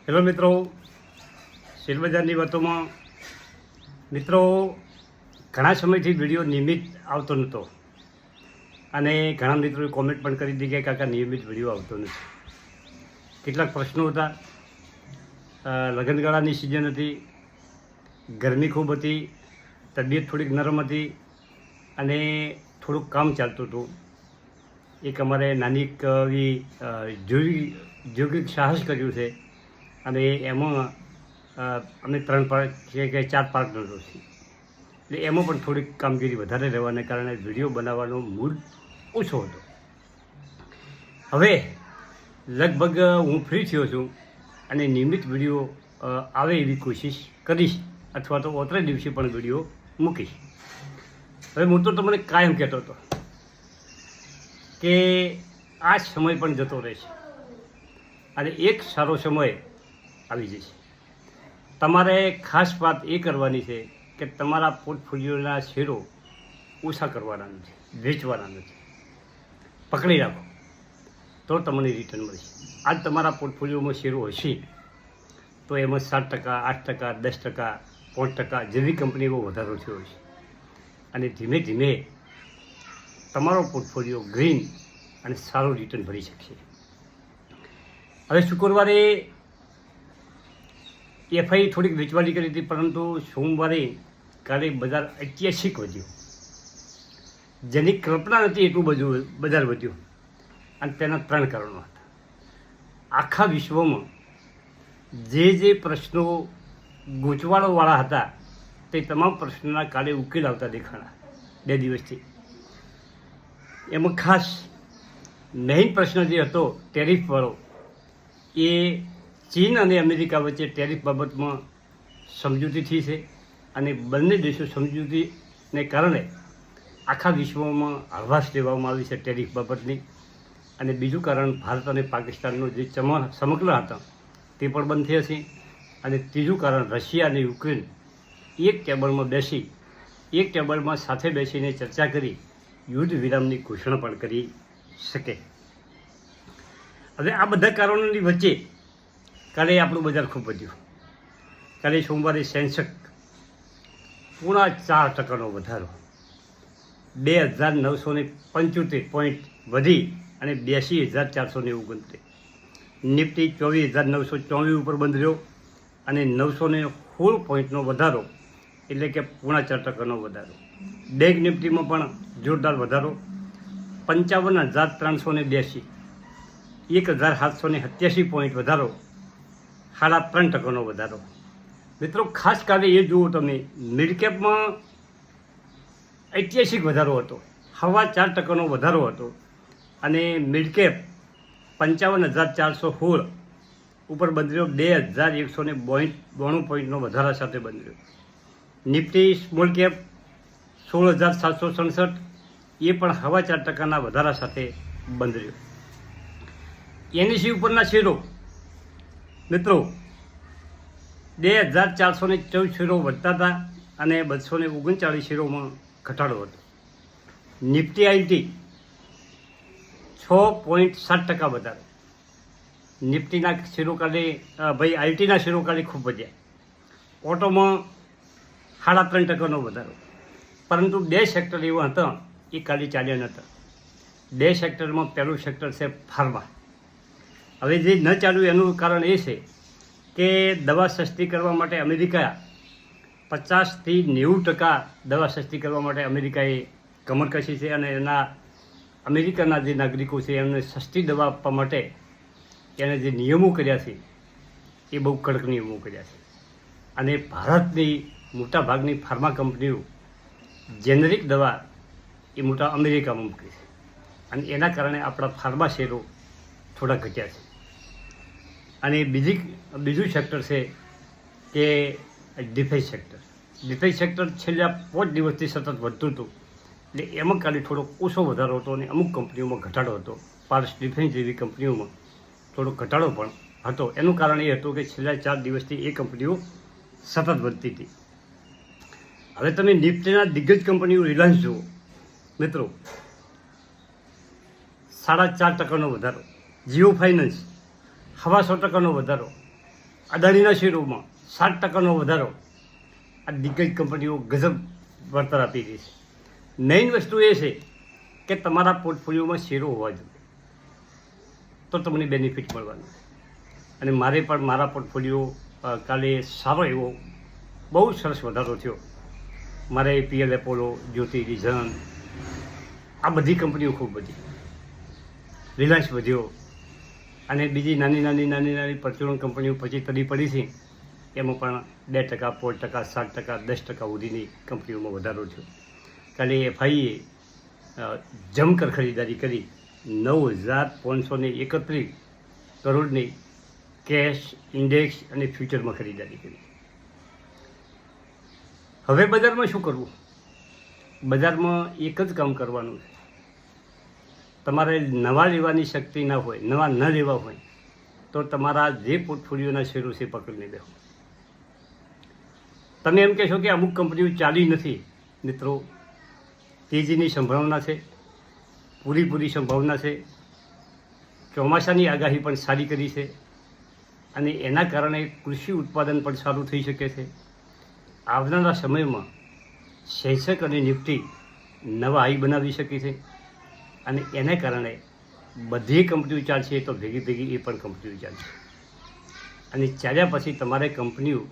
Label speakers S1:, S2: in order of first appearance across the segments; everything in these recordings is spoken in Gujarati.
S1: હેલો મિત્રો, શેરબજારની વાતોમાં મિત્રો ઘણા સમયથી વિડીયો નિયમિત આવતો નહોતો અને ઘણા મિત્રોએ કોમેન્ટ પણ કરી હતી કે કાકા નિયમિત વિડીયો આવતો નથી. કેટલાક પ્રશ્નો હતા, લગ્નગાળાની સિઝન હતી, ગરમી ખૂબ હતી, તબિયત થોડીક નરમ હતી અને થોડુંક કામ ચાલતું હતું. એક અમારે નાની એવી ઔદ્યોગિક સાહસ કર્યું છે અને એમાં અમે 3 પાર્ટ કે 4 પાર્ટનરો છીએ, એટલે એમાં પણ થોડીક કામગીરી વધારે રહેવાને કારણે વિડીયો બનાવવાનો મૂડ ઓછો હતો. હવે લગભગ હું ફ્રી થયો છું અને નિયમિત વિડીયો આવે એવી કોશિશ કરીશ, અથવા તો ઓતરે દિવસે પણ વિડીયો મૂકીશ. હવે હું તો તમને કાયમ કહેતો હતો કે આ સમય પણ જતો રહેશે અને એક સારો સમય આવી જશે. તમારે ખાસ વાત એ કરવાની છે કે તમારા પોર્ટફોલિયોના શેરો ઓછા કરવાના નથી, વેચવાના નથી. પકડી રાખો તો તમને રિટર્ન મળશે. આજ તમારા પોર્ટફોલિયોમાં શેરો હશે તો એમાં 7%, 8%, 10%, 5% જેવી કંપનીઓ વધારો થયો હશે અને ધીમે ધીમે તમારો પોર્ટફોલિયો ગ્રીન અને સારું રિટર્ન ભરી શકશે. હવે શુક્રવારે એફઆઈ થોડીક વેચવાની કરી હતી, પરંતુ સોમવારે કાલે બજાર ઐતિહાસિક વધ્યું. જેની કલ્પના નથી એટલું બધું બજાર વધ્યું અને તેના 3 કારણો હતા. આખા વિશ્વમાં જે પ્રશ્નો ગૂંચવાડોવાળા હતા તે તમામ પ્રશ્નોના કાલે ઉકેલ આવતા દેખાણા 2 દિવસથી. એમાં ખાસ મેઇન પ્રશ્ન જે હતો ટેરિફવાળો, એ ચીન અને અમેરિકા વચ્ચે ટેરિફ બાબતમાં સમજૂતી થઈ છે અને બંને દેશો સમજૂતીને કારણે આખા વિશ્વમાં હળવાશ લેવામાં આવી છે ટેરિફ બાબતની. અને બીજું કારણ ભારત અને પાકિસ્તાનનો જે સમગ્ર હતા તે પણ બંધ થયા છે. અને ત્રીજું કારણ રશિયા અને યુક્રેન એક ટેબલમાં સાથે બેસીને ચર્ચા કરી યુદ્ધ વિરામની ઘોષણા પણ કરી શકે. હવે આ બધા કારણોની વચ્ચે કાલે આપણું બજાર ખૂબ વધ્યું. કાલે સોમવારે સેન્સેક્સ 4.5% વધારો, 2975 પોઈન્ટ વધી અને 82,469. નિફ્ટી 24,924 ઉપર બંધ રહ્યો અને 916 પોઈન્ટનો વધારો, એટલે કે 4.5% વધારો. બેંક નિફ્ટીમાં પણ જોરદાર વધારો, 55,382, 1,787 પોઈન્ટ વધારો, 3.5% વધારો. મિત્રો ખાસ કાલે એ જુઓ તમે, મિડ કેપમાં ઐતિહાસિક વધારો હતો, 4.25% વધારો હતો અને મિડ કેપ 55,416 ઉપર બંધ રહ્યો, 2,192 પોઈન્ટનો વધારા સાથે બંધ રહ્યો. નિફ્ટી સ્મોલ કેપ 16,767, એ પણ 4.25% વધારા સાથે બંધ રહ્યો. એનએસઈ ઉપરના શેરો મિત્રો 2,414 શેરો વધતા હતા અને 239 શેરોમાં ઘટાડો હતો. નિફ્ટી આઈટી 6.7% વધારો. નિફ્ટીના શેરો કાલે આઈટીના શેરો કાલે ખૂબ વધ્યા. ઓટોમાં 3.5% વધારો. પરંતુ 2 સેક્ટર એવા હતા એ કાલે ચાલ્યા નહોતા. 2 સેક્ટરમાં પહેલું સેક્ટર છે ફાર્મા. હવે જે ન ચાલ્યું એનું કારણ એ છે કે દવા સસ્તી કરવા માટે અમેરિકા 50થી 90% દવા સસ્તી કરવા માટે અમેરિકાએ કમર કસી છે અને અમેરિકાના જે નાગરિકો છે એમને સસ્તી દવા આપવા માટે એને જે નિયમો કર્યા છે એ બહુ કડક નિયમો કર્યા છે. અને ભારતની મોટાભાગની ફાર્મા કંપનીઓ જેનરિક દવા એ મોટા અમેરિકામાં મૂકે છે અને એના કારણે આપણા ફાર્મા શેરો થોડા ઘટ્યા છે. અને બીજું સેક્ટર છે કે ડિફેન્સ સેક્ટર. ડિફેન્સ સેક્ટર છેલ્લા 5 દિવસથી સતત વધતું હતું, એટલે એમાં કાલે થોડો ઓછો વધારો હતો અને અમુક કંપનીઓમાં ઘટાડો હતો. પાર્સ ડિફેન્સ જેવી કંપનીઓમાં થોડો ઘટાડો પણ હતો. એનું કારણ એ હતું કે છેલ્લા 4 દિવસથી એ કંપનીઓ સતત વધતી હતી. હવે તમે નિફ્ટીના દિગ્ગજ કંપનીઓ રિલાયન્સ જુઓ મિત્રો, 4.5% વધારો. જીઓ ફાઇનાન્સ 125% વધારો. અદાણીના શેરોમાં 7% વધારો, આ દિગ્ગજ કંપનીઓ ગજબ વળતર આપી રહી છે. મેઇન વસ્તુ એ છે કે તમારા પોર્ટફોલિયોમાં શેરો હોવા જોઈએ તો તમને બેનિફિટ મળવાનું. અને મારે પણ મારા પોર્ટફોલિયો કાલે સારો એવો બહુ સરસ વધારો થયો. મારે પીએલ એપોલો, જ્યોતિ રિઝન, આ બધી કંપનીઓ ખૂબ વધી, રિલાયન્સ વધ્યો, અને બીજી નાની પરચુરણ કંપનીઓ પછી તરી પડી છે એમાં પણ 2%, 4%, 7%, 10% સુધીની કંપનીઓમાં વધારો થયો. કાલે એફઆઈએ જમકર ખરીદારી કરી 9,531 કરોડની કેશ, ઇન્ડેક્સ અને ફ્યુચરમાં ખરીદારી કરી. હવે બજારમાં શું કરવું? બજારમાં એક જ કામ કરવાનું છે. તમારે નવા લેવાની શક્તિ ના હોય, નવા ન લેવા હોય તો તમારા જે પોર્ટફોલિયોના શેરો છે પકડીને બેસો. તમે એમ કહેશો કે અમુક કંપનીઓ ચાલી નથી. મિત્રો, તેજીની સંભાવના છે, પૂરી સંભાવના છે. ચોમાસાની આગાહી પણ સારી કરી છે અને એના કારણે કૃષિ ઉત્પાદન પણ સારું થઈ શકે છે. આવનારા સમયમાં સેન્સેક્સ અને નિફ્ટી નવા હાઈ બનાવી શકે છે અને એના કારણે બધી કંપનીઓ ચાલશે તો ભેગી એ પણ કંપનીઓ ચાલશે. અને ચાલ્યા પછી તમારે કંપનીઓ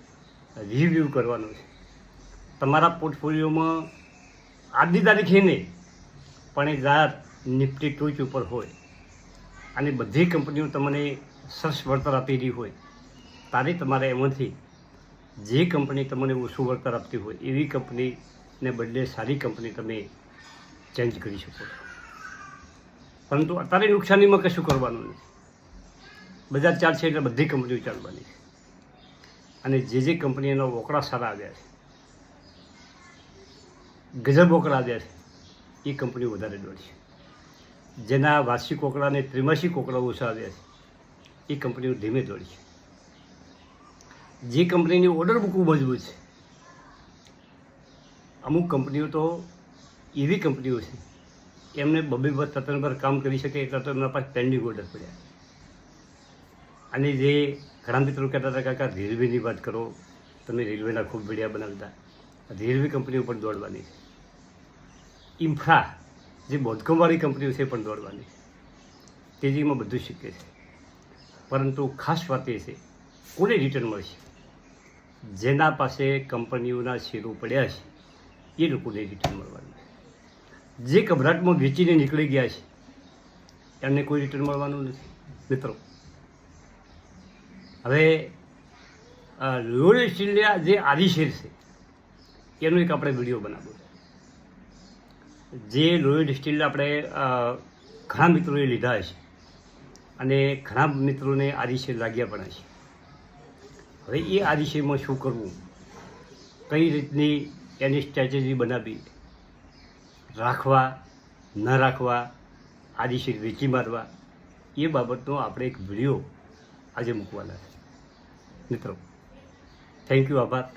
S1: રિવ્યૂ કરવાનું છે. તમારા પોર્ટફોલિયોમાં આજની તારીખે નહીં પણ એ જાત નિફ્ટી ટોચ ઉપર હોય અને બધી કંપનીઓ તમને સરસ વળતર આપી રહી હોય ત્યારે તમારે એમાંથી જે કંપની તમને ઓછું વળતર આપતી હોય એવી કંપનીને બદલે સારી કંપની તમે ચેન્જ કરી શકો છો. પરંતુ અત્યારે નુકસાનીમાં કશું કરવાનું નથી. બજાર ચાલશે એટલે બધી કંપનીઓ ચાલવાની છે. અને જે કંપનીઓના વોકડા સારા આવ્યા છે, ગજબ વોકડા આવ્યા છે, એ કંપનીઓ વધારે દોડશે. જેના વાર્ષિક વોકડા અને ત્રિમાસિક વોકડા ઓછા આવ્યા છે એ કંપનીઓ ધીમે દોડશે. જે કંપનીની ઓર્ડર બુક મજબૂત છે, અમુક કંપનીઓ તો એવી કંપનીઓ છે એમને 2-3 વાર કામ કરી શકે એટલા તો એમના પાસે પેન્ડિંગ ઓર્ડર પડ્યા. અને જે ઘણા મિત્રો કહેતા હતા કાકા રેલવેની વાત કરો, તમે રેલવેના ખૂબ વિડીયા બનાવતા. રેલવે કંપનીઓ પણ દોડવાની છે. ઇન્ફ્રા જે બોધકમવાળી કંપનીઓ છે પણ દોડવાની છે. તેજીમાં બધું શક્ય છે. પરંતુ ખાસ વાત એ છે કોને રિટર્ન મળશે? જેના પાસે કંપનીઓના શેરો પડ્યા છે એ લોકોને રિટર્ન મળવાનું છે. જે ગભરાટમાં વેચીને નીકળી ગયા છે એમને કોઈ રિટર્ન મળવાનું નથી. મિત્રો, હવે લોયલ સ્ટીલના જે આદિ શેર છે એનો એક આપણે વિડીયો બનાવ્યો. જે લોયલ સ્ટીલ આપણે ઘણા મિત્રોએ લીધા છે અને ઘણા મિત્રોને આદિ શેર લાગ્યા પણ છે. હવે એ આદિ શેરમાં શું કરવું, કઈ રીતની એની સ્ટ્રેટેજી બનાવી, રાખવા ન રાખવા, આદિ શેર વેચી મારવા, એ બાબતનો આપણે એક વિડીયો આજે મૂકવાના છે. મિત્રો, થેન્ક યુ, આભાર.